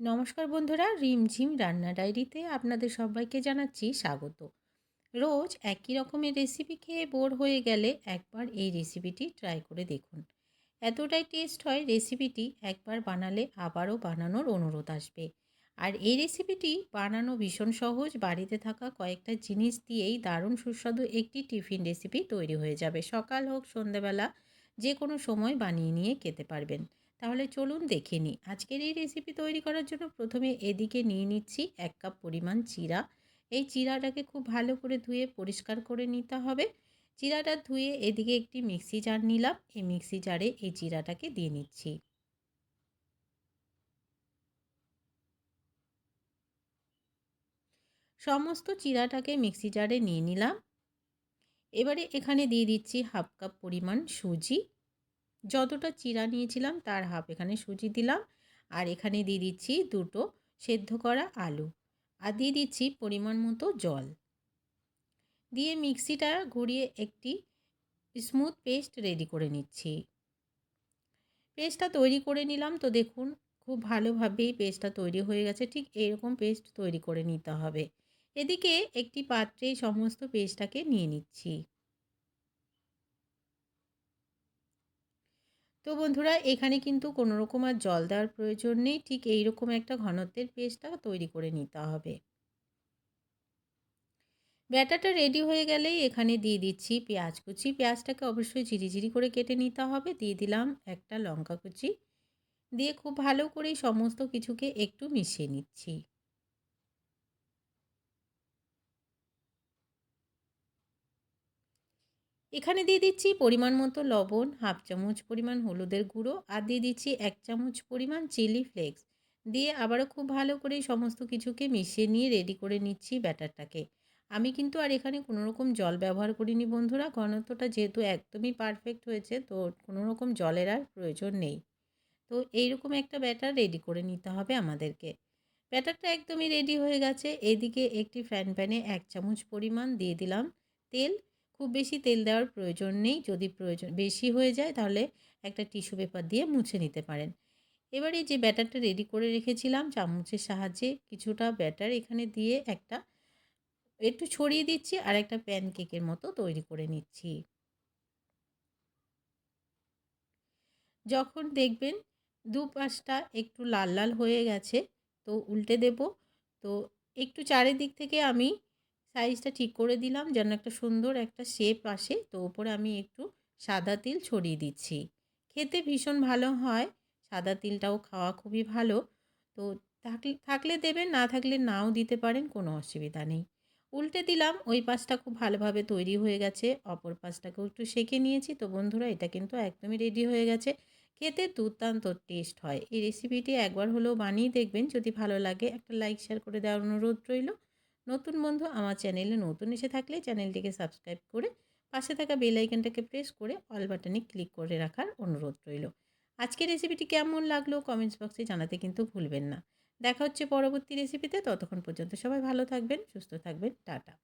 নমস্কার বন্ধুরা, রিমঝিম রান্না ডায়েরিতে আপনাদের সবাইকে জানাচ্ছি স্বাগত। রোজ একই রকমের রেসিপি খেয়ে বোর হয়ে গেলে একবার এই রেসিপিটি ট্রাই করে দেখুন। এতটাই টেস্ট হয় রেসিপিটি, একবার বানালে আবারও বানানোর অনুরোধ আসবে। আর এই রেসিপিটি বানানো ভীষণ সহজ, বাড়িতে থাকা কয়েকটা জিনিস দিয়েই দারুণ সুস্বাদু একটি টিফিন রেসিপি তৈরি হয়ে যাবে। সকাল হোক সন্ধেবেলা যে কোনো সময় বানিয়ে নিয়ে খেতে পারবেন। তাহলে চলুন দেখে নিই। আজকের এই রেসিপি তৈরি করার জন্য প্রথমে এদিকে নিয়ে নিচ্ছি 1 কাপ পরিমাণ চিড়া। এই চিড়াটাকে খুব ভালো করে ধুয়ে পরিষ্কার করে নিতে হবে। চিড়াটা ধুয়ে এদিকে একটি মিক্সি জার নিলাম। এই মিক্সি জারে এই চিড়াটাকে দিয়ে নিচ্ছি। সমস্ত চিড়াটাকে মিক্সি জারে নিয়ে নিলাম। এবারে এখানে দিয়ে দিচ্ছি হাফ কাপ পরিমাণ সুজি। যতটা চিড়া নিয়েছিলাম তার হাফ এখানে সুজি দিলাম। আর এখানে দিয়ে দিচ্ছি দুটো সেদ্ধ করা আলু। আর দিয়ে দিচ্ছি পরিমাণ মতো জল। দিয়ে মিক্সিটা ঘুরিয়ে একটি স্মুথ পেস্ট রেডি করে নিচ্ছি। পেস্টটা তৈরি করে নিলাম, তো দেখুন খুব ভালোভাবেই পেস্টটা তৈরি হয়ে গেছে। ঠিক এরকম পেস্ট তৈরি করে নিতে হবে। এদিকে একটি পাত্রে সমস্ত পেস্টটাকে নিয়ে নিচ্ছি। তো বন্ধুরা, এখানে কিন্তু কোনো রকম আর জল দেওয়ার প্রয়োজন নেই। ঠিক এই রকম একটা ঘনত্বের পেস্টটা তৈরি করে নিতে হবে। ব্যাটারটা রেডি হয়ে গেলেই এখানে দিয়ে দিচ্ছি পেঁয়াজ কুচি। পেঁয়াজটাকে অবশ্যই ঝিরিঝিরি করে কেটে নিতে হবে। দিয়ে দিলাম একটা লঙ্কা কুচি। দিয়ে খুব ভালো করে সমস্ত কিছুকে একটু মিশিয়ে নিচ্ছি। এখানে দিয়ে দিচ্ছি পরিমাণ মতো লবণ, হাফ চামচ পরিমাণ হলুদের গুঁড়ো, আর দিয়ে দিচ্ছি 1 চামচ পরিমাণ চিলি ফ্লেক্স। দিয়ে আবারও খুব ভালো করে সমস্ত কিছুকে মিশিয়ে নিয়ে রেডি করে নিচ্ছি ব্যাটারটাকে। আমি কিন্তু আর এখানে কোনো রকম জল ব্যবহার করিনি বন্ধুরা। ঘনত্বটা যেহেতু একদমই পারফেক্ট হয়েছে, তো কোনো রকম জলের আর প্রয়োজন নেই। তো এইরকম একটা ব্যাটার রেডি করে নিতে হবে আমাদেরকে। ব্যাটারটা একদমই রেডি হয়ে গেছে। এদিকে একটি ফ্রাইং প্যানে 1 চামচ পরিমাণ দিয়ে দিলাম তেল। খুব বেশি তেল দেওয়ার প্রয়োজন নেই। যদি প্রয়োজন বেশি হয়ে যায় তাহলে একটা টিস্যু পেপার দিয়ে মুছে নিতে পারেন। এবারে যে ব্যাটারটা রেডি করে রেখেছিলাম, চামচের সাহায্যে কিছুটা ব্যাটার এখানে দিয়ে একটু ছড়িয়ে দিচ্ছি আর একটা প্যানকেকের মতো তৈরি করে নিচ্ছি। যখন দেখবেন দুপাশটা একটু লাল লাল হয়ে গেছে, তো উল্টে দেব। তো একটু চারিদিক থেকে আমি সাইজটা ঠিক করে দিলাম যেন একটা সুন্দর একটা শেপ আসে। তো ওপরে আমি একটু সাদা তিল ছড়িয়ে দিচ্ছি। খেতে ভীষণ ভালো হয়। সাদা তিলটাও খাওয়া খুবই ভালো। তো থাকলে থাকলে দেবেন, না থাকলে নাও দিতে পারেন, কোনো অসুবিধা নেই। উল্টে দিলাম। ওই পাশটা খুব ভালোভাবে তৈরি হয়ে গেছে। অপর পাশটাকেও একটু সেঁকে নিয়েছি। তো বন্ধুরা, এটা কিন্তু একদমই রেডি হয়ে গেছে। খেতে দুর্দান্ত টেস্ট হয়। এই রেসিপিটি একবার হলেও বানিয়ে দেখবেন। যদি ভালো লাগে একটা লাইক শেয়ার করে দেওয়ার অনুরোধ রইল। নতুন বন্ধু আমার চ্যানেলে নতুন এসে থাকলে চ্যানেলটিকে সাবস্ক্রাইব করে পাশে থাকা বেল আইকনটাকে প্রেস করে অল বাটনে ক্লিক করে রাখার অনুরোধ রইল। আজকের রেসিপিটি কেমন লাগলো কমেন্টস বক্সে জানাতে কিন্তু ভুলবেন না। দেখা হচ্ছে পরবর্তী রেসিপিতে। ততক্ষণ পর্যন্ত সবাই ভালো থাকবেন, সুস্থ থাকবেন। টাটা।